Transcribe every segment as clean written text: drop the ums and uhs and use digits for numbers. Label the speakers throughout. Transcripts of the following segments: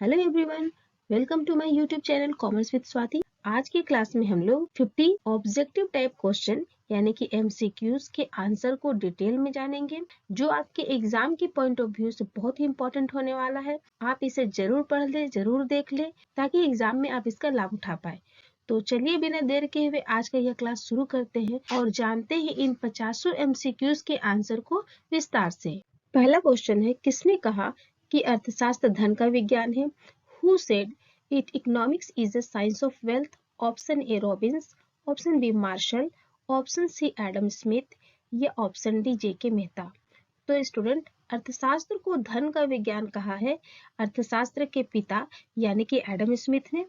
Speaker 1: Hello everyone, welcome to my YouTube channel commerce with Swati. आज की class में हम लोग 50 ऑब्जेक्टिव टाइप क्वेश्चन यानी कि एमसीक्यूज के आंसर को डिटेल में जानेंगे, जो आपके एग्जाम के पॉइंट ऑफ व्यू से बहुत ही इम्पोर्टेंट होने वाला है। आप इसे जरूर पढ़ ले, जरूर देख ले, ताकि एग्जाम में आप इसका लाभ उठा पाए। तो चलिए बिना देर के हुए आज का यह क्लास शुरू करते हैं और जानते हैं इन 50 एमसीक्यूज के आंसर को विस्तार से। पहला क्वेश्चन है, किसने कहा कि अर्थशास्त्र धन का विज्ञान है? Who said it economics is a science of wealth? Option A Robbins, option B Marshall, option C Adam Smith या ऑप्शन डी जेके मेहता। तो स्टूडेंट, अर्थशास्त्र को धन का विज्ञान कहा है अर्थशास्त्र के पिता यानी कि एडम स्मिथ ने।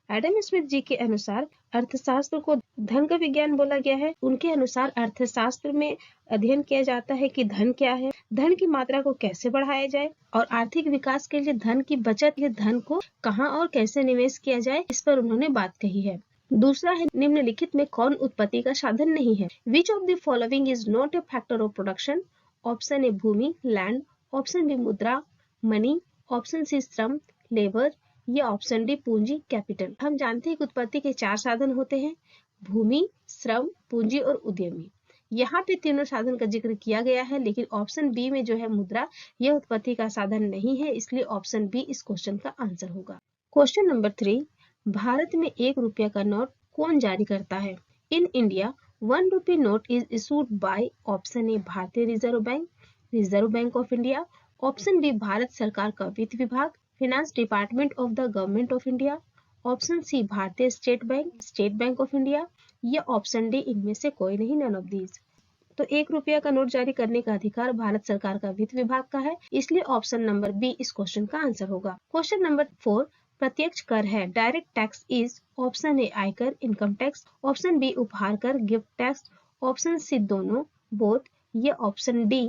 Speaker 1: एडम स्मिथ जी के अनुसार अर्थशास्त्र को धन का विज्ञान बोला गया है। उनके अनुसार अर्थशास्त्र में अध्ययन किया जाता है कि धन क्या है, धन की मात्रा को कैसे बढ़ाया जाए और आर्थिक विकास के लिए धन की बचत या धन को कहां और कैसे निवेश किया जाए, इस पर उन्होंने बात कही है। दूसरा है, निम्नलिखित में कौन उत्पत्ति का साधन नहीं है? Which of the following is not a factor of production? Option A भूमि लैंड, ऑप्शन बी मुद्रा मनी, ऑप्शन सी श्रम लेबर या ऑप्शन डी पूंजी कैपिटल। हम जानते हैं कि उत्पत्ति के 4 साधन होते हैं, भूमि, श्रम, पूंजी और उद्यमी। यहाँ पे तीनों साधन का जिक्र किया गया है, लेकिन ऑप्शन बी में जो है मुद्रा, यह उत्पत्ति का साधन नहीं है, इसलिए ऑप्शन बी इस क्वेश्चन का आंसर होगा। क्वेश्चन नंबर 3, भारत में 1 रुपया का नोट कौन जारी करता है? In India 1 rupee note is issued by option A भारतीय reserve bank, reserve bank of India, option B Bharat सरकार का वित्त विभाग, finance department of the government of India, option C भारतीय state bank, state bank of India या option D इनमें से कोई नहीं, नन ऑफ दीज। तो 1 रुपया का नोट जारी करने का अधिकार भारत सरकार का वित्त विभाग का है, इसलिए ऑप्शन नंबर बी इस क्वेश्चन का आंसर होगा। क्वेश्चन नंबर 4, प्रत्यक्ष कर है, डायरेक्ट टैक्स इज ऑप्शन ए आयकर इनकम टैक्स, ऑप्शन बी उपहार कर गिफ्ट टैक्स, ऑप्शन सी दोनों बोथ या ऑप्शन डी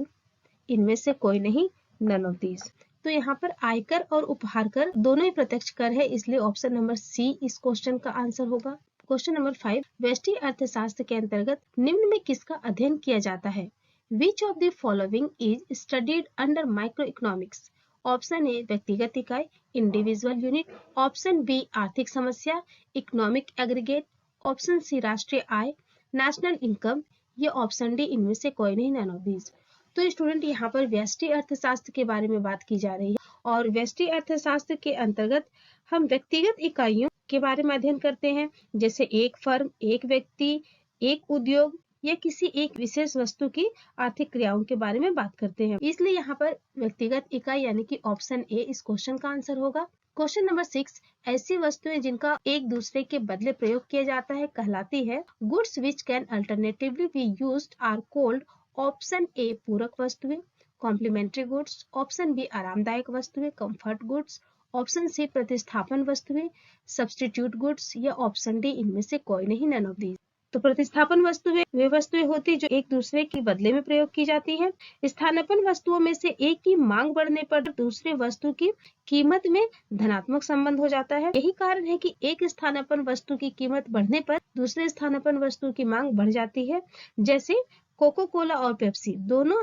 Speaker 1: इनमें से कोई नहीं, नन ऑफ दीज। तो यहाँ पर आयकर और उपहार कर दोनों ही प्रत्यक्ष कर है, इसलिए ऑप्शन नंबर सी इस क्वेश्चन का आंसर होगा। क्वेश्चन नंबर 5, व्यष्टि अर्थशास्त्र के अंतर्गत निम्न में किसका अध्ययन किया जाता है? Which of the following is studied under micro economics? Option A व्यक्तिगत इकाई इंडिविजुअल यूनिट, ऑप्शन बी आर्थिक समस्या इकोनॉमिक एग्रीगेट, ऑप्शन सी राष्ट्रीय आय नेशनल इनकम या ऑप्शन डी इनमें से कोई नहीं, नन ऑफ दीज। तो स्टूडेंट, यहाँ पर व्यष्टि अर्थशास्त्र के बारे में बात की जा रही है और व्यष्टि अर्थशास्त्र के अंतर्गत हम व्यक्तिगत इकाइयों के बारे में अध्ययन करते हैं, जैसे एक फर्म, एक व्यक्ति, एक उद्योग या किसी एक विशेष वस्तु की आर्थिक क्रियाओं के बारे में बात करते हैं, इसलिए यहाँ पर व्यक्तिगत इकाई यानी कि ऑप्शन ए इस क्वेश्चन का आंसर होगा। क्वेश्चन नंबर 6, ऐसी वस्तुएं जिनका एक दूसरे के बदले प्रयोग किया जाता है कहलाती है? Goods which can alternatively be used are called option A पूरक वस्तुएं, कॉम्प्लीमेंट्री गुड्स, ऑप्शन बी आरामदायक वस्तुएं कंफर्ट गुड्स, ऑप्शन सी प्रतिस्थापन वस्तुएं सब्स्टिट्यूट गुड्स या ऑप्शन डी इनमें से कोई नहीं, नन ऑफ दीज। तो प्रतिस्थापन वस्तुएं वे वस्तुएं होती जो एक दूसरे के बदले में प्रयोग की जाती है। स्थानापन्न वस्तुओं में से एक की मांग बढ़ने पर दूसरे वस्तु की कीमत में धनात्मक संबंध हो जाता है। यही कारण है कि एक स्थानापन्न वस्तु की कीमत बढ़ने पर दूसरे स्थानापन्न वस्तु की मांग बढ़ जाती है। जैसे कोको कोला और पेप्सी दोनों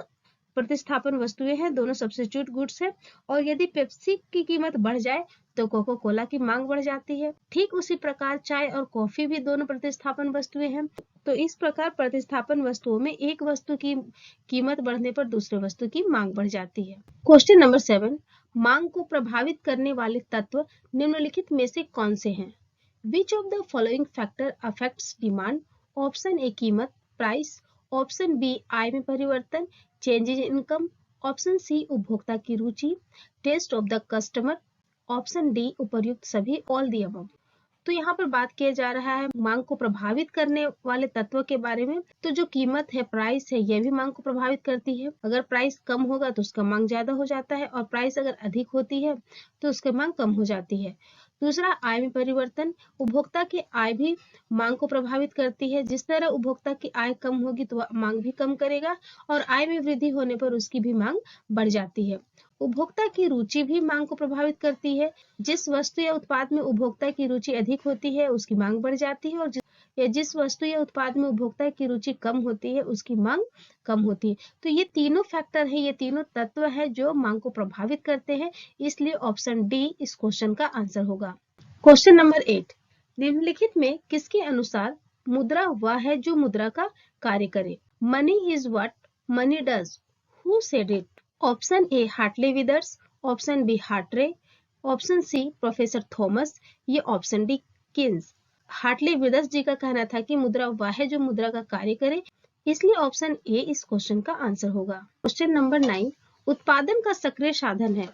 Speaker 1: प्रतिस्थापन वस्तुएं हैं, दोनों सब्स्टिट्यूट गुड्स हैं, और यदि पेप्सी की कीमत बढ़ जाए तो कोको कोला की मांग बढ़ जाती है। ठीक उसी प्रकार चाय और कॉफी भी दोनों प्रतिस्थापन वस्तुएं हैं। तो इस प्रकार प्रतिस्थापन वस्तुओं में एक वस्तु की कीमत बढ़ने पर दूसरे वस्तु की मांग बढ़ जाती है। क्वेश्चन नंबर 7, मांग को प्रभावित करने वाले तत्व निम्नलिखित में से कौन से हैं? Which of the following factor affects demand? Option A कीमत प्राइस, ऑप्शन बी आय में परिवर्तन change in income, option C उपभोक्ता की रुचि taste of the customer, option D उपर्युक्त सभी ऑल दी अबव। तो यहाँ पर बात किया जा रहा है मांग को प्रभावित करने वाले तत्व के बारे में। तो जो कीमत है, प्राइस है, यह भी मांग को प्रभावित करती है। अगर प्राइस कम होगा तो उसका मांग ज्यादा हो जाता है और प्राइस अगर अधिक होती है तो उसका मांग कम हो जाती है। दूसरा, आय में परिवर्तन, उपभोक्ता की आय भी मांग को प्रभावित करती है। जिस तरह उपभोक्ता की आय कम होगी तो मांग भी कम करेगा और आय में वृद्धि होने पर उसकी भी मांग बढ़ जाती है। उपभोक्ता की रुचि भी मांग को प्रभावित करती है। जिस वस्तु या उत्पाद में उपभोक्ता की रुचि अधिक होती है उसकी मांग बढ़ जाती है और या जिस वस्तु या उत्पाद में उपभोक्ता की रुचि कम होती है उसकी मांग कम होती है। तो ये तीनों फैक्टर है, ये तीनों तत्व है जो मांग को प्रभावित करते हैं, इसलिए ऑप्शन डी इस क्वेश्चन का आंसर होगा। क्वेश्चन नंबर 8, निम्नलिखित में किसके अनुसार मुद्रा वह है जो मुद्रा का कार्य करे? Money is what money does, who said it? Option A Hartley Withers, option B Hawtrey, option C professor Thomas, ये option D Keynes. Hartley Withers ji का कहना था कि मुद्रा वह है जो मुद्रा का कार्य करे, इसलिए ऑप्शन ए इस क्वेश्चन का आंसर होगा। क्वेश्चन नंबर 9, उत्पादन का सक्रिय साधन है।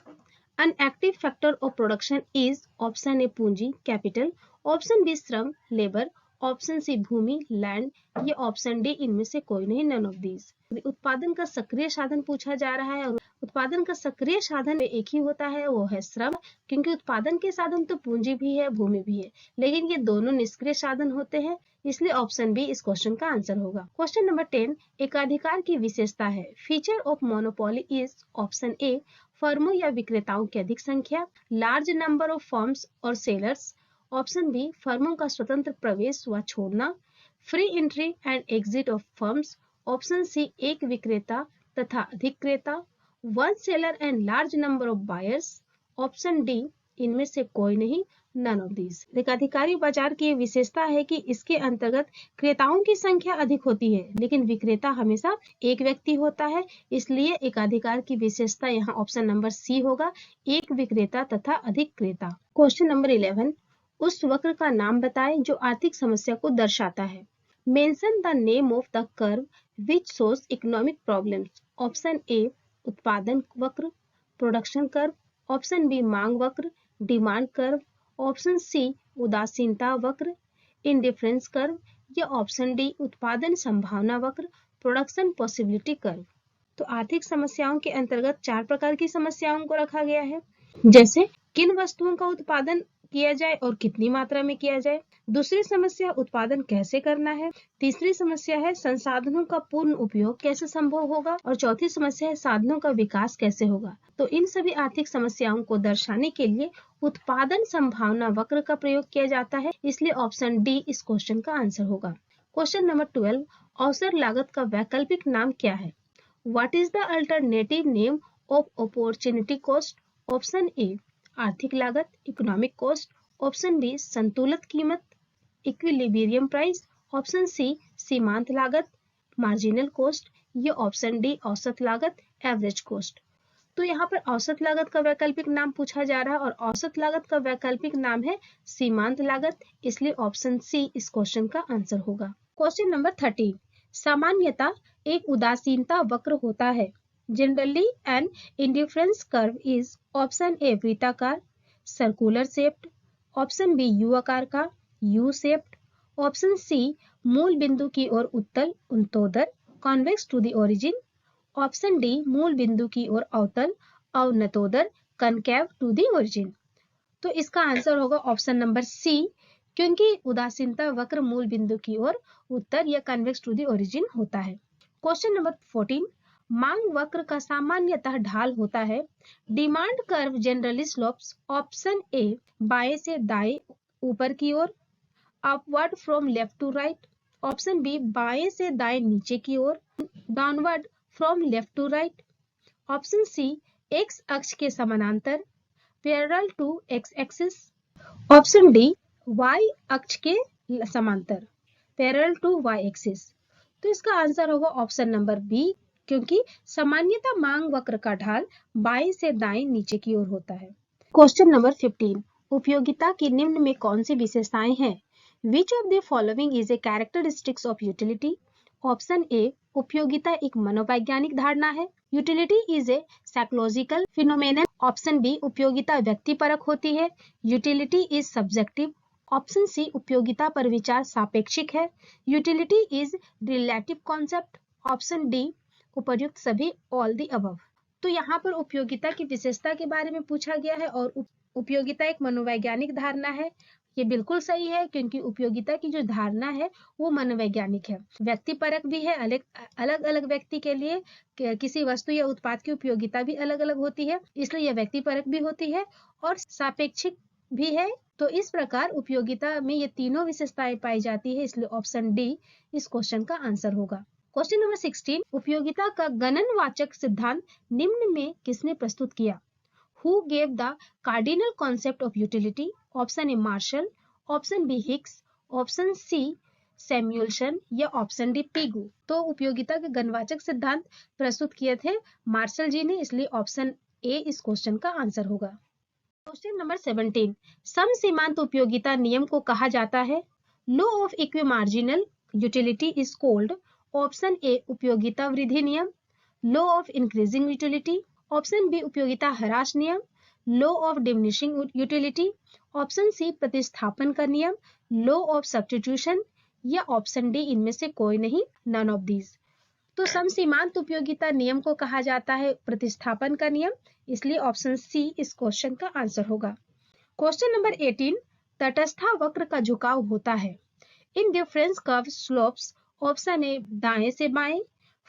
Speaker 1: An active factor of production is option A पूंजी कैपिटल, ऑप्शन बी श्रम लेबर, ऑप्शन सी भूमि लैंड, ये ऑप्शन डी इनमें से कोई नहीं, नन ऑफ दीज। उत्पादन का सक्रिय साधन पूछा जा रहा है और उत्पादन का सक्रिय साधन एक ही होता है, वो है श्रम, क्योंकि उत्पादन के साधन तो पूंजी भी है भूमि भी है, लेकिन ये दोनों निष्क्रिय साधन होते हैं, इसलिए ऑप्शन बी इस क्वेश्चन का आंसर होगा। क्वेश्चन नंबर 10, एकाधिकार की विशेषता है। Feature of monopoly is option A फर्मों या विक्रेताओं की अधिक संख्या, लार्ज नंबर ऑफ फर्म्स और सेलर्स, ऑप्शन बी फर्मों का स्वतंत्र प्रवेश व छोड़ना, free entry and exit of firms, option C एक विक्रेता तथा अधिक क्रेता, one seller and large number of buyers, option D इनमें से कोई नहीं, नन ऑफ दीज। एकाधिकारी बाजार की विशेषता है कि इसके अंतर्गत क्रेताओं की संख्या अधिक होती है, लेकिन विक्रेता हमेशा एक व्यक्ति होता है, इसलिए एकाधिकार की विशेषता यहाँ ऑप्शन नंबर सी होगा, एक विक्रेता तथा अधिक क्रेता। क्वेश्चन नंबर 11, उस वक्र का नाम बताएं जो आर्थिक समस्या को दर्शाता है। Mention the name of the curve which shows economic problems. Option A उत्पादन वक्र, प्रोडक्शन कर्व, ऑप्शन बी मांग वक्र, डिमांड कर्व, ऑप्शन सी उदासीनता वक्र, इंडिफरेंस कर्व, या ऑप्शन डी उत्पादन संभावना वक्र, प्रोडक्शन पॉसिबिलिटी कर्व। तो आर्थिक समस्याओं के अंतर्गत 4 प्रकार की समस्याओं को रखा गया है, जैसे किन वस्तुओं का उत्पादन किया जाए और कितनी मात्रा में किया जाए। दूसरी समस्या उत्पादन कैसे करना है। तीसरी समस्या है संसाधनों का पूर्ण उपयोग कैसे संभव होगा, और चौथी समस्या है साधनों का विकास कैसे होगा। तो इन सभी आर्थिक समस्याओं को दर्शाने के लिए उत्पादन संभावना वक्र का प्रयोग किया जाता है, इसलिए ऑप्शन डी इस क्वेश्चन का आंसर होगा। क्वेश्चन नंबर 12, अवसर लागत का वैकल्पिक नाम क्या है? What is the alternative name of opportunity cost? Option A आर्थिक लागत इकोनॉमिक कॉस्ट, ऑप्शन बी संतुलित कीमत इक्विलिब्रियम प्राइस, ऑप्शन सी सीमांत लागत मार्जिनल कॉस्ट, ये ऑप्शन डी औसत लागत एवरेज कॉस्ट। तो यहाँ पर औसत लागत का वैकल्पिक नाम पूछा जा रहा है और औसत लागत का वैकल्पिक नाम है सीमांत लागत, इसलिए ऑप्शन सी इस क्वेश्चन का आंसर होगा। क्वेश्चन नंबर 13, सामान्यतः एक उदासीनता वक्र होता है। Generally, an indifference curve is option A वृत्ताकार circular shaped, option B U आकार का यू शेप्ड, ऑप्शन सी मूल बिंदु की ओर उत्तल उन्तोदर convex to the origin, option D मूल बिंदु की ओर अवतल अवनतोदर कनकेव टू द ओरिजिन। तो इसका आंसर होगा ऑप्शन नंबर सी, क्योंकि उदासीनता वक्र मूल बिंदु की ओर उत्तर या कन्वेक्स टू द ओरिजिन होता है। क्वेश्चन नंबर 14, मांग वक्र का सामान्यतः ढाल होता है। Demand curve generally slopes option A बाएं से दाएं ऊपर की ओर, upward from left to right, option B बाएं से दाएं नीचे की ओर, downward from left to right, option C X अक्ष के समानांतर parallel to X axis, option D Y अक्ष के समांतर पैरेलल टू वाई एक्सिस। तो इसका आंसर होगा ऑप्शन नंबर बी, क्योंकि सामान्यतः मांग वक्र का ढाल बाएं से दाएं नीचे की ओर होता है। क्वेश्चन नंबर 15, उपयोगिता की निम्न में कौन सी विशेषताएं हैं? Which of the following is a characteristics of utility? Option A उपयोगिता एक मनोवैज्ञानिक धारणा है। Utility is a psychological phenomenon. Option B उपयोगिता व्यक्तिपरक होती है। Utility is subjective. Option C उपयोगिता पर विचार सापेक्षिक है। Utility is relative concept. Option D उपर्युक्त सभी ऑल द अबव। तो यहाँ पर उपयोगिता की विशेषता के बारे में पूछा गया है और उपयोगिता एक मनोवैज्ञानिक धारणा है। ये बिल्कुल सही है, क्योंकि उपयोगिता की जो धारणा है वो मनोवैज्ञानिक है। व्यक्तिपरक भी है, अलग अलग व्यक्ति के लिए किसी वस्तु या उत्पाद की उपयोगिता भी अलग अलग होती है, इसलिए यह व्यक्तिपरक भी होती है। और सापेक्षिक भी है। तो इस प्रकार उपयोगिता में ये तीनों विशेषताएं पाई जाती है, इसलिए ऑप्शन डी इस क्वेश्चन का आंसर होगा। क्वेश्चन नंबर 16, उपयोगिता का गणनवाचक सिद्धांत निम्न में किसने प्रस्तुत किया? Who gave the cardinal concept of utility? Option A Marshall, option B Hicks, option C Samuelson या ऑप्शन डी पिगू। तो उपयोगिता के गणवाचक सिद्धांत प्रस्तुत किए थे मार्शल जी ने, इसलिए ऑप्शन ए इस क्वेश्चन का आंसर होगा। क्वेश्चन नंबर 17, समसीमांत उपयोगिता नियम को कहा जाता है? Law of equimarginal utility is called. Option A उपयोगिता वृद्धि नियम, law of increasing utility, option B उपयोगिता ह्रास नियम, law of diminishing utility, option C प्रतिस्थापन का नियम, लॉ ऑफ सब्स्टिट्यूशन या ऑप्शन डी इनमें से कोई नहीं, नन ऑफ दीज। तो समसीमांत उपयोगिता नियम को कहा जाता है प्रतिस्थापन का नियम, इसलिए ऑप्शन सी इस क्वेश्चन का आंसर होगा। क्वेश्चन नंबर 18, तटस्था वक्र का झुकाव होता है indifference curve slopes. Option A दाएं से बाएं,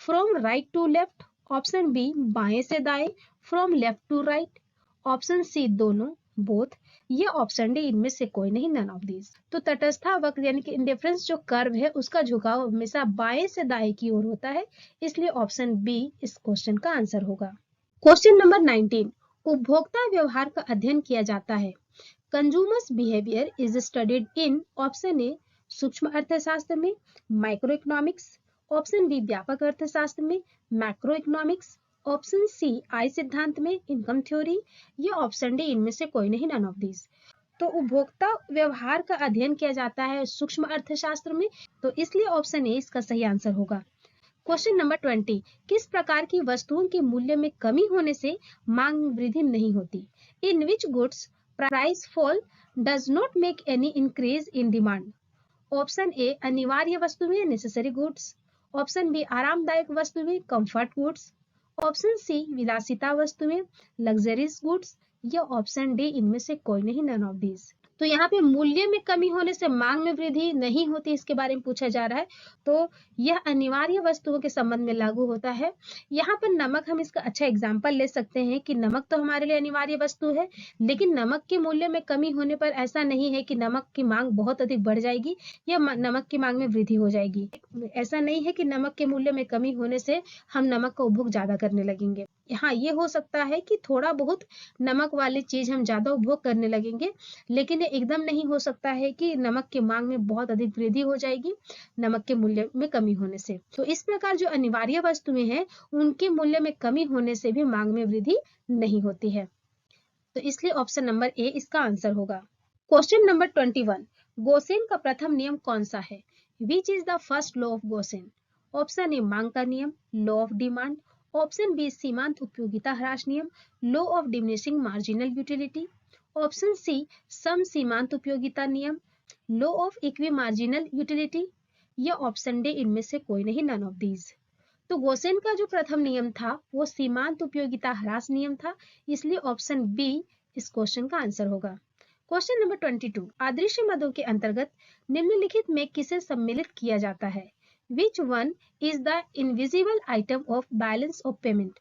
Speaker 1: from right to left, option B बाएं से दाएं, from left to right, option C दोनों, बोथ, ये ऑप्शन डी इनमें से कोई नहीं, नन ऑफ दीज। तो तटस्था वक्र यानी कि इंडिफरेंस जो कर्व है उसका झुकाव हमेशा बाएं से दाएं की ओर होता है, इसलिए ऑप्शन बी इस क्वेश्चन का आंसर होगा। क्वेश्चन नंबर 19, उपभोक्ता व्यवहार का अध्ययन किया जाता है। Consumers behaviour is studied in. Option ए सूक्ष्म अर्थशास्त्र में, माइक्रो इकोनॉमिक्स, ऑप्शन बी व्यापक अर्थशास्त्र में, मैक्रो इकोनॉमिक्स, ऑप्शन सी आई सिद्धांत में, इनकम थ्योरी, या ऑप्शन डी इनमें से कोई नहीं, नन ऑफ दीज। तो उपभोक्ता व्यवहार का अध्ययन किया जाता है सूक्ष्म अर्थशास्त्र में, तो इसलिए ऑप्शन ए इसका सही आंसर होगा। क्वेश्चन नंबर 20, किस प्रकार की वस्तुओं के मूल्य में कमी होने से मांग में वृद्धि नहीं होती? In which goods price fall does not make any increase in demand? Option A अनिवार्य वस्तु में, नेसेसरी गुड्स, ऑप्शन बी आरामदायक वस्तु में, कंफर्ट गुड्स, ऑप्शन सी विलासिता वस्तु में, लग्जरीज गुड्स, या ऑप्शन डी इनमें से कोई नहीं, नन ऑफ दीज। तो यहाँ पे मूल्य में कमी होने से मांग में वृद्धि नहीं होती, इसके बारे में पूछा जा रहा है, तो यह अनिवार्य वस्तुओं के संबंध में लागू होता है। यहाँ पर नमक, हम इसका अच्छा एग्जाम्पल ले सकते हैं कि नमक तो हमारे लिए अनिवार्य वस्तु है, लेकिन नमक के मूल्य में कमी होने पर ऐसा नहीं है कि नमक की मांग बहुत अधिक बढ़ जाएगी या नमक की मांग में वृद्धि हो जाएगी। ऐसा नहीं है कि नमक के मूल्य में कमी होने से हम नमक का उपभोग ज्यादा करने लगेंगे। हाँ, ये हो सकता है कि थोड़ा बहुत नमक वाली चीज हम ज्यादा उपभोग करने लगेंगे, लेकिन ये एकदम नहीं हो सकता है कि नमक की मांग में बहुत अधिक वृद्धि हो जाएगी नमक के मूल्य में कमी होने से। तो इस प्रकार जो अनिवार्य वस्तुएं हैं उनके मूल्य में कमी होने से भी मांग में वृद्धि नहीं होती है, तो इसलिए ऑप्शन नंबर ए इसका आंसर होगा। क्वेश्चन नंबर 21, गोसेन का प्रथम नियम कौन सा है? Which is the first law of Gossen? Option A मांग का नियम, law of demand, option B सीमांत उपयोगिता ह्रास नियम, law of diminishing marginal utility, option C सम सीमांत उपयोगिता नियम, law of equi marginal utility, या ऑप्शन डी इनमें से कोई नहीं, नन ऑफ दीज। तो गोसेन का जो प्रथम नियम था वो सीमांत उपयोगिता ह्रास नियम था, इसलिए ऑप्शन बी इस क्वेश्चन का आंसर होगा। क्वेश्चन नंबर 22, अदृश्य मदों के अंतर्गत निम्नलिखित में किसे सम्मिलित किया जाता है? Which one is the invisible item of balance of payment?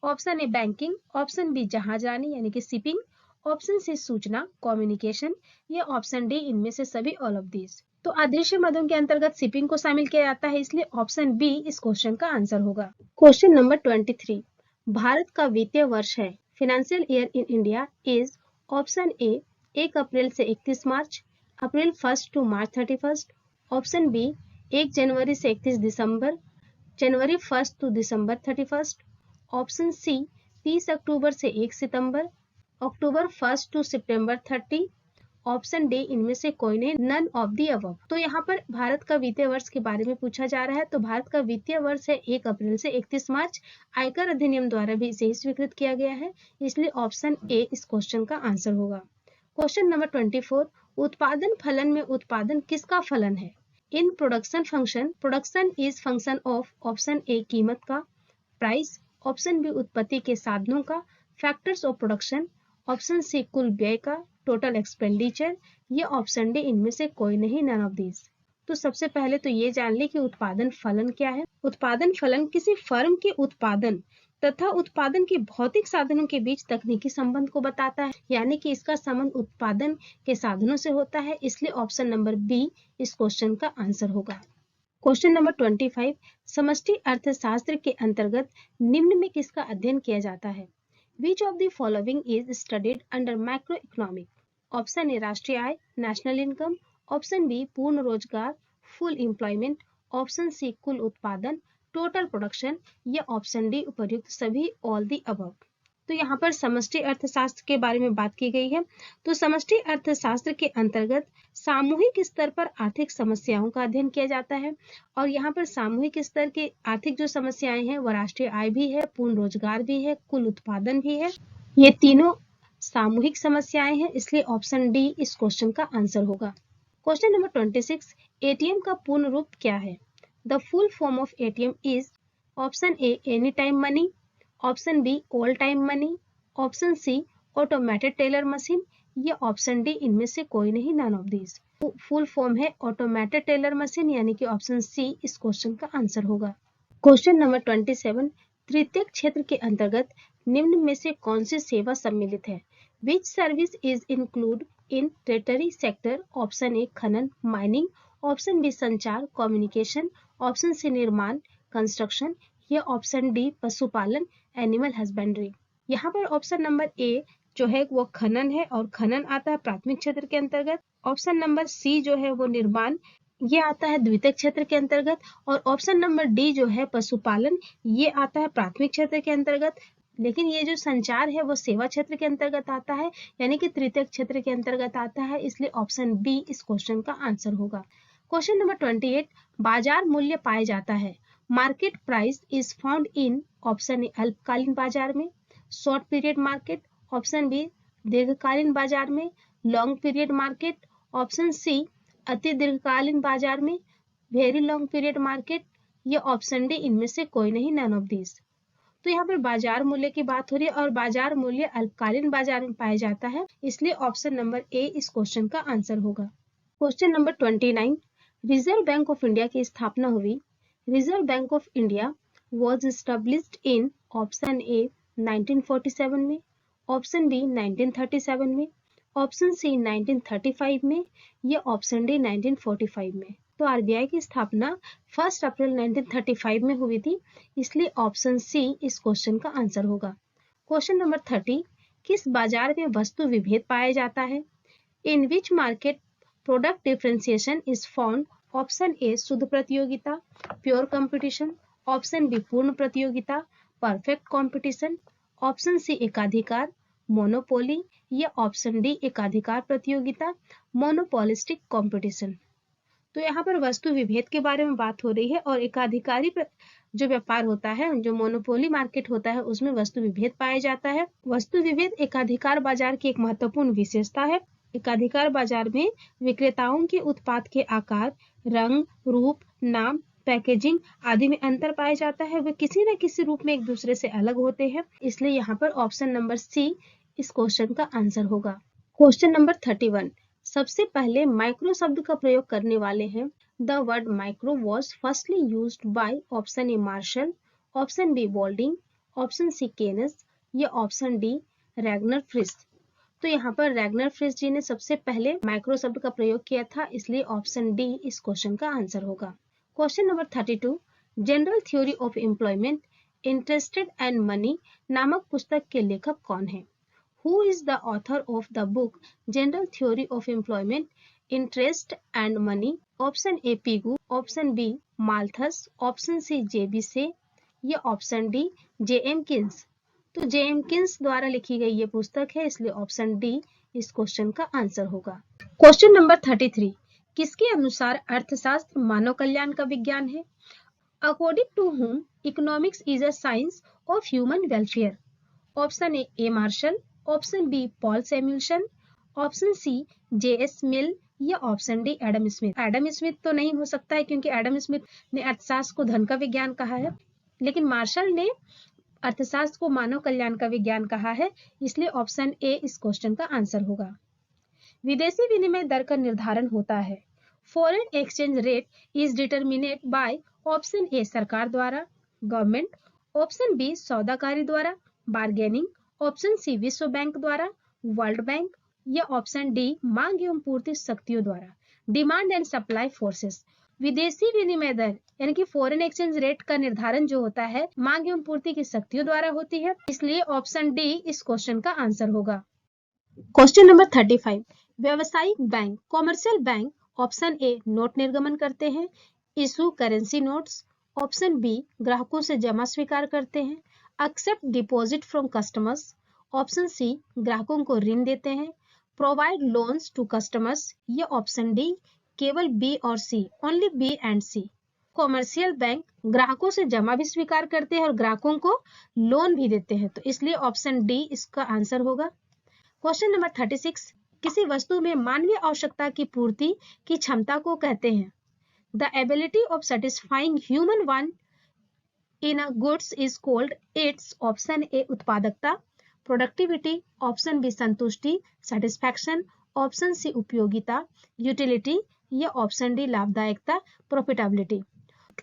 Speaker 1: Option A banking, option B जहाजरानी यानी कि शिपिंग, ऑप्शन सी सूचना कम्युनिकेशन, या ऑप्शन डी इनमें से सभी, ऑल ऑफ दीज। तो अदृश्य मदों के अंतर्गत शिपिंग को शामिल किया जाता है, इसलिए ऑप्शन बी इस क्वेश्चन का आंसर होगा। क्वेश्चन नंबर 23, भारत का वित्तीय वर्ष है financial year in India is. Option ए 1 अप्रैल से 31 मार्च, अप्रैल 1 टू मार्च 31, ऑप्शन बी 1 जनवरी से 31 दिसंबर, जनवरी 1 टू दिसंबर 31, ऑप्शन सी 30 अक्टूबर से 1 सितंबर, अक्टूबर 1 टू सितंबर 30, ऑप्शन डी इनमें से कोई नहीं, नन ऑफ दी अबव। तो यहाँ पर भारत का वित्तीय वर्ष के बारे में पूछा जा रहा है, तो भारत का वित्तीय वर्ष है 1 अप्रैल से 31 मार्च। आयकर अधिनियम द्वारा भी इसे स्वीकृत किया गया है, इसलिए ऑप्शन ए इस क्वेश्चन का आंसर होगा। क्वेश्चन नंबर 24, उत्पादन फलन में उत्पादन किसका फलन है? In production function, production is function of, option A कीमत का, प्राइस, ऑप्शन बी उत्पत्ति के साधनों का, factors of production, option C कुल व्यय का, टोटल एक्सपेंडिचर, ये ऑप्शन डी इनमें से कोई नहीं, नन ऑफ दीज। तो सबसे पहले तो ये जान ले कि उत्पादन फलन क्या है। उत्पादन फलन किसी फर्म के उत्पादन तथा उत्पादन के भौतिक साधनों के बीच तकनीकी संबंध को बताता है, यानी कि इसका संबंध उत्पादन के साधनों से होता है, इसलिए ऑप्शन नंबर बी इस क्वेश्चन का आंसर होगा। क्वेश्चन नंबर 25, समष्टि अर्थशास्त्र के अंतर्गत निम्न में किसका अध्ययन किया जाता है? Which of the following is studied under macroeconomic? Option A राष्ट्रीय आय, नेशनल इनकम, ऑप्शन बी पूर्ण रोजगार, फुल एम्प्लॉयमेंट, ऑप्शन सी कुल उत्पादन, टोटल प्रोडक्शन, या ऑप्शन डी उपर्युक्त सभी, ऑल दी अबव। तो यहाँ पर समष्टि अर्थशास्त्र के बारे में बात की गई है। तो समष्टि अर्थशास्त्र के अंतर्गत सामूहिक स्तर पर आर्थिक समस्याओं का अध्ययन किया जाता है, और यहाँ पर सामूहिक स्तर के आर्थिक जो समस्याएं हैं वो राष्ट्रीय आय भी है, पूर्ण रोजगार भी है, कुल उत्पादन भी है। ये तीनों सामूहिक समस्याएं हैं, इसलिए ऑप्शन डी इस क्वेश्चन का आंसर होगा। क्वेश्चन नंबर 26, एटीएम का पूर्ण रूप क्या है? The full form of ATM is option A any time money, option B all time money, option C automated teller machine, या ऑप्शन डी इनमें से कोई नहीं, none of these. Full form है ऑटोमेटेड टेलर मशीन, यानी कि option C इस question का आंसर होगा। क्वेश्चन नंबर 27, तृतीयक क्षेत्र के अंतर्गत निम्न में से कौन सी सेवा सम्मिलित है? Which service is include in tertiary sector? Option A खनन माइनिंग, ऑप्शन बी संचार कम्युनिकेशन, ऑप्शन सी निर्माण कंस्ट्रक्शन, या ऑप्शन डी पशुपालन एनिमल हस्बेंड्री। यहाँ पर ऑप्शन नंबर ए जो है वो खनन है, और खनन आता है प्राथमिक क्षेत्र के अंतर्गत। ऑप्शन नंबर सी जो है वो निर्माण, ये आता है द्वितीयक क्षेत्र के अंतर्गत, और ऑप्शन नंबर डी जो है पशुपालन, ये आता है प्राथमिक क्षेत्र के अंतर्गत। लेकिन ये जो संचार है वो सेवा क्षेत्र के अंतर्गत आता है, यानी कि तृतीयक क्षेत्र के अंतर्गत आता है, इसलिए ऑप्शन बी इस क्वेश्चन का आंसर होगा। क्वेश्चन नंबर 28, बाजार मूल्य पाया जाता है, market price is found in option A अल्पकालीन बाजार में, short period market, option B दीर्घकालीन बाजार में, long period market, option C अति दीर्घकालीन बाजार में, वेरी लॉन्ग पीरियड मार्केट, या ऑप्शन डी इनमें से कोई नहीं, नन ऑफ दिस। तो यहाँ पर बाजार मूल्य की बात हो रही है, और बाजार मूल्य अल्पकालीन बाजार में पाया जाता है, इसलिए ऑप्शन नंबर ए इस क्वेश्चन का आंसर होगा। Question number 29, reserve bank of India की स्थापना हुई। Reserve bank of India was established in option A 1947 में, ऑप्शन बी 1937 में, ऑप्शन सी 1935 में, या ऑप्शन डी 1945 में। तो आरबीआई की स्थापना 1 अप्रैल 1935 में हुई थी, इसलिए ऑप्शन सी इस क्वेश्चन का आंसर होगा। क्वेश्चन नंबर 30, किस बाजार में वस्तु विभेद पाया जाता है? In which market product differentiation is found? Option A शुद्ध प्रतियोगिता, प्योर कंपटीशन, ऑप्शन बी पूर्ण प्रतियोगिता, परफेक्ट कंपटीशन, ऑप्शन सी एकाधिकार मोनोपोली, या ऑप्शन डी एकाधिकार प्रतियोगिता मोनोपोलिस्टिक कंपटीशन। तो यहाँ पर वस्तु विभेद के बारे में बात हो रही है, और एकाधिकारी जो व्यापार होता है, जो मोनोपोली मार्केट होता है, उसमें वस्तु विभेद पाया जाता है। वस्तु विभेद एकाधिकार बाजार की एक महत्वपूर्ण विशेषता है। एकाधिकार बाजार में विक्रेताओं के उत्पाद के आकार, रंग, रूप, नाम, पैकेजिंग आदि में अंतर पाया जाता है। वे किसी न किसी रूप में एक दूसरे से अलग होते हैं, इसलिए यहाँ पर ऑप्शन नंबर सी इस क्वेश्चन का आंसर होगा। क्वेश्चन नंबर 31, सबसे पहले माइक्रो शब्द का प्रयोग करने वाले हैं। The word micro was firstly used by option A Marshall, option B Boulding, option C Keynes, या ऑप्शन डी रैगनर फ्रिस। तो यहाँ पर रैगनर फ्रिस जी ने सबसे पहले माइक्रो शब्द का प्रयोग किया था, इसलिए ऑप्शन डी इस क्वेश्चन का आंसर होगा। Question number 32, general theory of employment interested and money नामक पुस्तक के लेखक कौन है? Who is the author of the book General Theory of Employment, Interest and Money? Option A Pigou, option B Malthus, option C J B Say, या option D J M Keynes. तो J M Keynes द्वारा लिखी गई ये पुस्तक है, इसलिए ऑप्शन डी इस क्वेश्चन का आंसर होगा। क्वेश्चन नंबर 33, किसके अनुसार अर्थशास्त्र मानव कल्याण का विज्ञान है? According to whom economics is a science of human welfare? Option A Marshall, option B Paul Samuelson, option C J S Mill, या option D Adam Smith. Adam Smith तो नहीं हो सकता है, क्योंकि एडम स्मिथ ने अर्थशास्त्र को धन का विज्ञान कहा है, लेकिन मार्शल ने अर्थशास्त्र को मानव कल्याण का विज्ञान कहा है, इसलिए ऑप्शन ए इस क्वेश्चन का आंसर होगा। विदेशी विनिमय दर का निर्धारण होता है। Foreign exchange rate is determined by option A सरकार द्वारा गवर्नमेंट, ऑप्शन बी सौदाकारी द्वारा, बार्गेनिंग, ऑप्शन सी विश्व बैंक द्वारा, वर्ल्ड बैंक, या ऑप्शन डी मांग एवं पूर्ति शक्तियों द्वारा। डिमांड एंड सप्लाई फोर्सेस, विदेशी विनिमय दर यानी कि फॉरेन एक्सचेंज रेट का निर्धारण जो होता है मांग एवं पूर्ति की शक्तियों द्वारा होती है, इसलिए ऑप्शन डी इस क्वेश्चन का आंसर होगा। क्वेश्चन नंबर 35, व्यवसायिक bank, commercial bank, option A note निर्गमन करते हैं, issue currency notes, option B ग्राहकों से जमा स्वीकार करते हैं, accept deposit from customers, option C ग्राहकों को ऋण देते हैं, प्रोवाइड लोन्स टू कस्टमर्स, या ऑप्शन डी केवल बी और C, only B and C. Commercial bank ग्राहकों से जमा भी स्वीकार करते हैं और ग्राहकों को लोन भी देते हैं, तो इसलिए ऑप्शन डी इसका आंसर होगा। क्वेश्चन नंबर 36, किसी वस्तु में मानवीय आवश्यकता की पूर्ति की क्षमता को कहते हैं। The ability of satisfying human want in a goods is called its option A उत्पादकता, प्रोडक्टिविटी, ऑप्शन बी संतुष्टि, सेटिस्फैक्शन, ऑप्शन सी उपयोगिता, यूटिलिटी, या ऑप्शन डी लाभदायकता, प्रॉफिटेबिलिटी।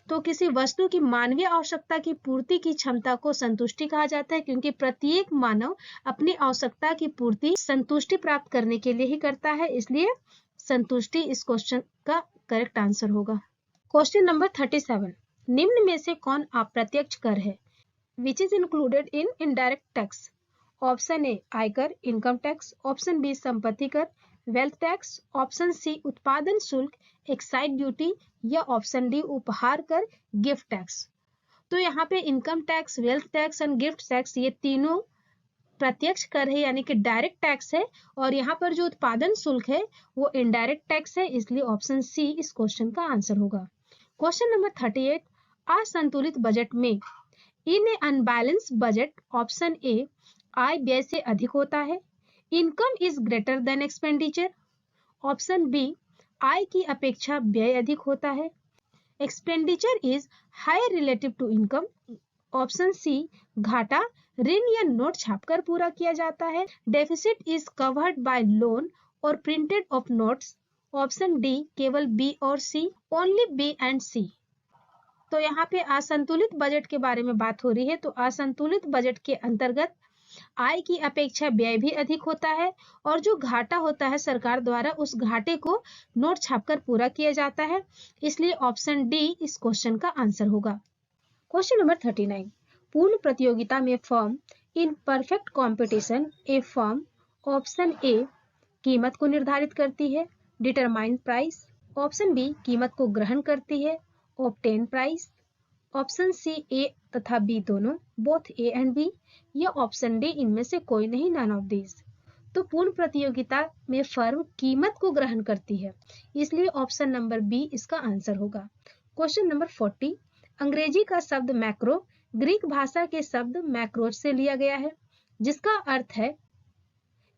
Speaker 1: तो किसी वस्तु की मानवीय आवश्यकता की पूर्ति की क्षमता को संतुष्टि कहा जाता है, क्योंकि प्रत्येक मानव अपनी आवश्यकता की पूर्ति संतुष्टि प्राप्त करने के लिए ही करता है, इसलिए संतुष्टि इस क्वेश्चन का करेक्ट आंसर होगा। क्वेश्चन नंबर 37, निम्न में से कौन अप्रत्यक्ष कर है? Which is included in indirect tax? Option A आयकर इनकम टैक्स, ऑप्शन बी संपत्ति कर वेल्थ टैक्स, ऑप्शन सी उत्पादन शुल्क एक्साइज ड्यूटी, या ऑप्शन डी उपहार कर गिफ्ट टैक्स। तो यहाँ पे income tax, wealth tax and gift tax ये तीनों प्रत्यक्ष कर है यानी कि डायरेक्ट टैक्स है, और यहाँ पर जो उत्पादन शुल्क है वो इनडायरेक्ट टैक्स है, इसलिए ऑप्शन सी इस क्वेश्चन का आंसर होगा। क्वेश्चन नंबर 38, असंतुलित बजट में in a unbalance budget, option A आय व्यय से अधिक होता है, income is greater than expenditure, option B आय की अपेक्षा व्यय अधिक होता है, expenditure is higher relative to income, option C घाटा ऋण या नोट छापकर पूरा किया जाता है, deficit is covered by loan और printed of notes, option D केवल बी और C, only B and C. तो यहाँ पे असंतुलित बजट के बारे में बात हो रही है, तो असंतुलित बजट के अंतर्गत आय की अपेक्षा व्यय भी अधिक होता है, और जो घाटा होता है सरकार द्वारा उस घाटे को नोट छापकर पूरा किया जाता है, इसलिए ऑप्शन डी इस क्वेश्चन का आंसर होगा। क्वेश्चन नंबर 39, पूर्ण प्रतियोगिता में firm in perfect competition A firm, option A कीमत को निर्धारित करती है, डिटरमाइन प्राइस, ऑप्शन बी कीमत को ग्रहण करती है, ऑब्टेन प्राइस, ऑप्शन सी ए तथा बी दोनों, बोथ ए एंड बी, या ऑप्शन डी इनमें से कोई नहीं, नन ऑफ दीज। तो पूर्ण प्रतियोगिता में फर्म कीमत को ग्रहण करती है, इसलिए ऑप्शन नंबर बी इसका आंसर होगा। क्वेश्चन नंबर 40, अंग्रेजी का शब्द मैक्रो ग्रीक भाषा के शब्द मैक्रोज से लिया गया है, जिसका अर्थ है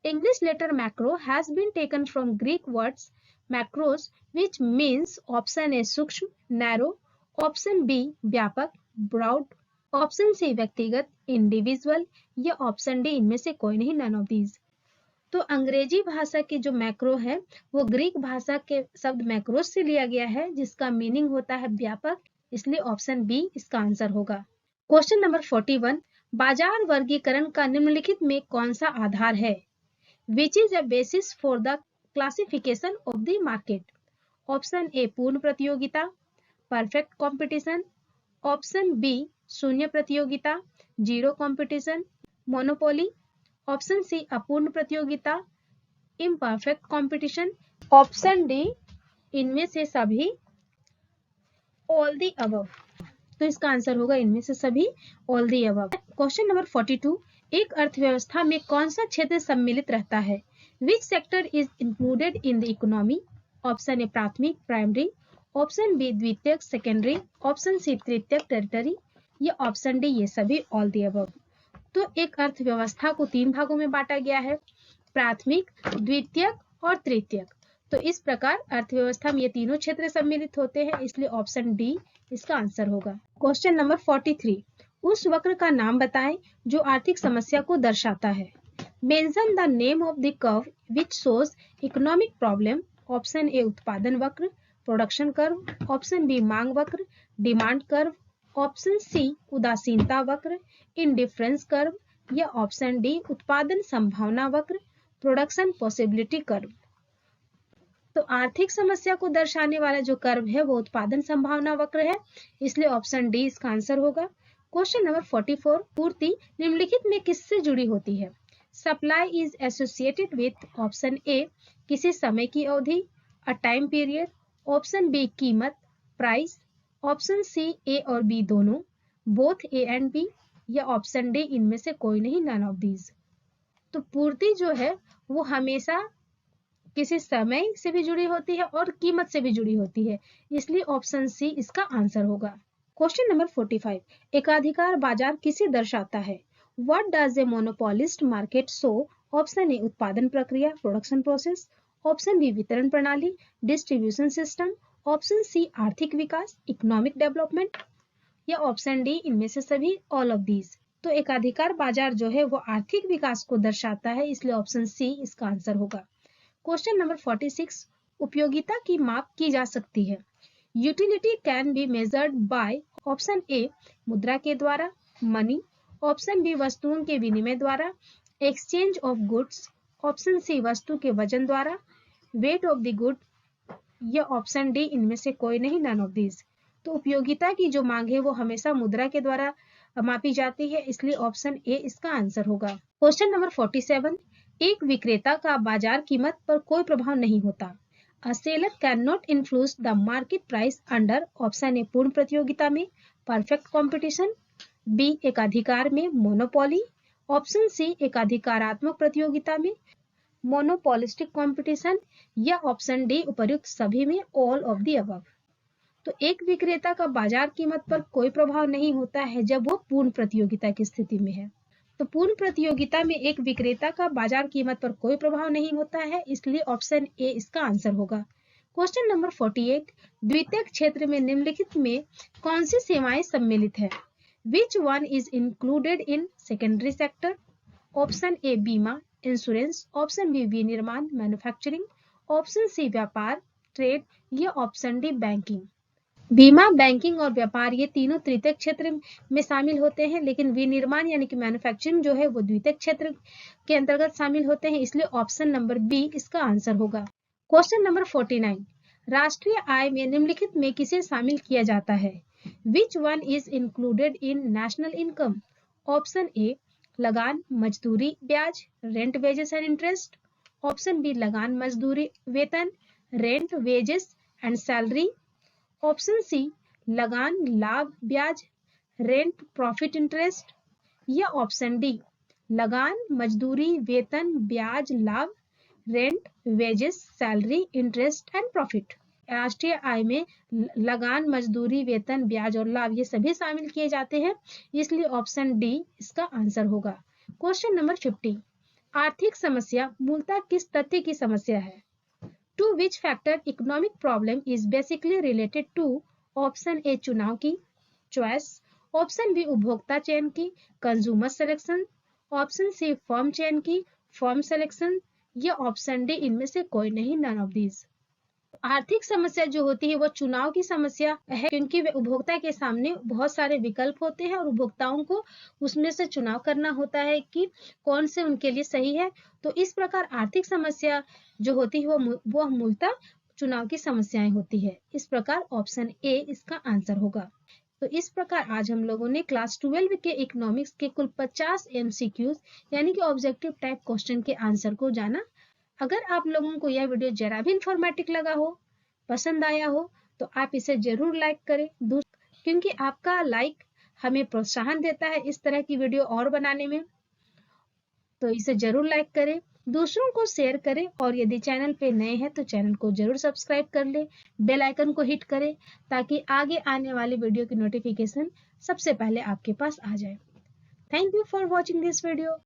Speaker 1: English letter macro has been taken from Greek words macros, which means option A सूक्ष्म narrow, option B व्यापक broad, option C व्यक्तिगत individual, या ऑप्शन डी इनमें से कोई नहीं, none of these। तो अंग्रेजी भाषा की जो मैक्रो है वो ग्रीक भाषा के शब्द मैक्रोज से लिया गया है, जिसका मीनिंग होता है व्यापक, इसलिए ऑप्शन बी इसका आंसर होगा। क्वेश्चन नंबर 41, बाजार वर्गीकरण का निम्नलिखित में कौन सा आधार है? Which is a basis for the classification of the market? Option A पूर्ण प्रतियोगिता, परफेक्ट कंपटीशन, ऑप्शन बी शून्य प्रतियोगिता, zero competition, monopoly, option C अपूर्ण प्रतियोगिता, इम्परफेक्ट कंपटीशन, ऑप्शन डी इनमें से सभी, ऑल दी अबव। तो इसका आंसर होगा इनमें से सभी, all the above. Question number 42, एक अर्थव्यवस्था में कौन सा क्षेत्र सम्मिलित रहता है? Which sector is included in the economy? Option A प्राथमिक प्राइमरी, ऑप्शन बी द्वितीयक सेकेंडरी, ऑप्शन सी तृतीयक टेरिटरी, या ऑप्शन डी ये सभी, ऑल द अबव। तो एक अर्थव्यवस्था को 3 भागों में बांटा गया है, प्राथमिक, द्वितीयक और तृतीयक। तो इस प्रकार अर्थव्यवस्था में ये तीनों क्षेत्र सम्मिलित होते हैं, इसलिए ऑप्शन डी इसका आंसर होगा। क्वेश्चन नंबर 43, उस वक्र का नाम बताएं जो आर्थिक समस्या को दर्शाता है। Mention the name of the curve which shows economic problem, option A उत्पादन वक्र, प्रोडक्शन कर्व, ऑप्शन बी मांग वक्र, डिमांड कर्व, ऑप्शन सी उदासीनता वक्र, इंडिफरेंस कर्व, या ऑप्शन डी उत्पादन संभावना वक्र, प्रोडक्शन पॉसिबिलिटी कर्व। तो आर्थिक समस्या को दर्शाने वाला जो कर्व है वो उत्पादन संभावना वक्र है, इसलिए ऑप्शन डी इसका आंसर होगा। क्वेश्चन नंबर 44, पूर्ति निम्नलिखित में किससे जुड़ी होती है? Supply is associated with option A किसी समय की अवधि, a time period, option B कीमत प्राइस, ऑप्शन सी ए और बी दोनों, बोथ ए एंड बी, या ऑप्शन डी इनमें से कोई नहीं, नन ऑफ दीज। तो पूर्ति जो है वो हमेशा किसी समय से भी जुड़ी होती है और कीमत से भी जुड़ी होती है, इसलिए ऑप्शन सी इसका आंसर होगा। क्वेश्चन नंबर 45, एकाधिकार बाजार किसे दर्शाता है? What does a monopolist market show? Option A उत्पादन प्रक्रिया, प्रोडक्शन प्रोसेस, ऑप्शन बी वितरण प्रणाली, डिस्ट्रीब्यूशन सिस्टम, ऑप्शन सी आर्थिक विकास, इकोनॉमिक डेवलपमेंट, या ऑप्शन डी इनमें से सभी, ऑल ऑफ दीज। तो एकाधिकार बाजार जो है वो आर्थिक विकास को दर्शाता है, इसलिए ऑप्शन सी इसका आंसर होगा। क्वेश्चन नंबर 46, उपयोगिता की माप की जा सकती है? Utility can be measured by option ए मुद्रा के द्वारा, मनी, ऑप्शन बी वस्तुओं के विनिमय द्वारा, exchange of goods, option C वस्तु के वजन द्वारा, वेट ऑफ द गुड, या ऑप्शन डी इनमें से कोई नहीं, नन ऑफ दीज। तो उपयोगिता की जो मांग है वो हमेशा मुद्रा के द्वारा मापी जाती है, इसलिए ऑप्शन ए इसका आंसर होगा। क्वेश्चन नंबर 47, एक विक्रेता का बाजार कीमत पर कोई प्रभाव नहीं होता। A seller cannot influence the market price under option A पूर्ण प्रतियोगिता में, परफेक्ट कंपटीशन, बी एकाधिकार में, मोनोपोली, ऑप्शन सी एकाधिकारात्मक प्रतियोगिता में, मोनोपोलिस्टिक कंपटीशन, या ऑप्शन डी उपर्युक्त सभी में, ऑल ऑफ द अबव। तो एक विक्रेता का बाजार कीमत पर कोई प्रभाव नहीं होता है जब वो पूर्ण प्रतियोगिता की स्थिति में है। तो पूर्ण प्रतियोगिता में एक विक्रेता का बाजार कीमत पर कोई प्रभाव नहीं होता है, इसलिए ऑप्शन ए इसका आंसर होगा। क्वेश्चन नंबर 48, द्वितीयक क्षेत्र में निम्नलिखित में कौन सी सेवाएं सम्मिलित है? Which one is included in secondary sector? Option ए बीमा, इंश्योरेंस, ऑप्शन बी विनिर्माण, मैन्युफैक्चरिंग, ऑप्शन सी व्यापार, ट्रेड, या ऑप्शन डी बैंकिंग। बीमा, बैंकिंग और व्यापार ये तीनों तृतीयक क्षेत्र में शामिल होते हैं, लेकिन विनिर्माण यानी कि मैन्युफैक्चरिंग जो है वो द्वितीयक क्षेत्र के अंतर्गत शामिल होते हैं, इसलिए ऑप्शन नंबर बी इसका आंसर होगा। क्वेश्चन नंबर 49, राष्ट्रीय आय में निम्नलिखित में किसे शामिल किया जाता है? Which one is included in national income? Option A लगान, मजदूरी, ब्याज, rent, wages and interest, option B लगान, मजदूरी, वेतन, rent, wages and salary, option C लगान, लाभ, ब्याज, रेंट, प्रॉफिट, इंटरेस्ट, या ऑप्शन डी लगान, मजदूरी, वेतन, ब्याज, लाभ, rent, wages, salary, interest and profit. राष्ट्रीय आय में लगान, मजदूरी, वेतन, ब्याज और लाभ ये सभी शामिल किए जाते हैं, इसलिए ऑप्शन डी इसका आंसर होगा। क्वेश्चन नंबर 50, आर्थिक समस्या मूलतः किस तथ्य की समस्या है? To which factor economic problem is basically related to? Option A चुनाव की, चॉइस, ऑप्शन बी उपभोक्ता चयन की, consumer selection, option C firm चयन की, फर्म सिलेक्शन, या ऑप्शन डी इनमें से कोई नहीं, नन ऑफ दीज। आर्थिक समस्या जो होती है वो चुनाव की समस्या है, क्योंकि वे उपभोक्ता के सामने बहुत सारे विकल्प होते हैं और उपभोक्ताओं को उसमें से चुनाव करना होता है कि कौन से उनके लिए सही है। तो इस प्रकार आर्थिक समस्या जो होती है वो मूलतः चुनाव की समस्याएं होती है। इस प्रकार ऑप्शन ए इसका आंसर होगा। तो इस प्रकार आज हम लोगों ने क्लास 12 के इकोनॉमिक्स के कुल 50 MCQs यानी कि ऑब्जेक्टिव टाइप क्वेश्चन के आंसर को जाना। अगर आप लोगों को यह वीडियो जरा भी इंफॉर्मेटिव लगा हो, पसंद आया हो, तो आप इसे जरूर लाइक करें, क्योंकि आपका लाइक हमें प्रोत्साहन देता है इस तरह की वीडियो और बनाने में। तो इसे जरूर लाइक करें, दूसरों को शेयर करें, और यदि चैनल पे नए हैं तो चैनल को जरूर सब्सक्राइब कर ले, बेल आइकन को हिट करें ताकि आगे आने वाली वीडियो की नोटिफिकेशन सबसे पहले आपके पास आ जाए। Thank you for watching this video.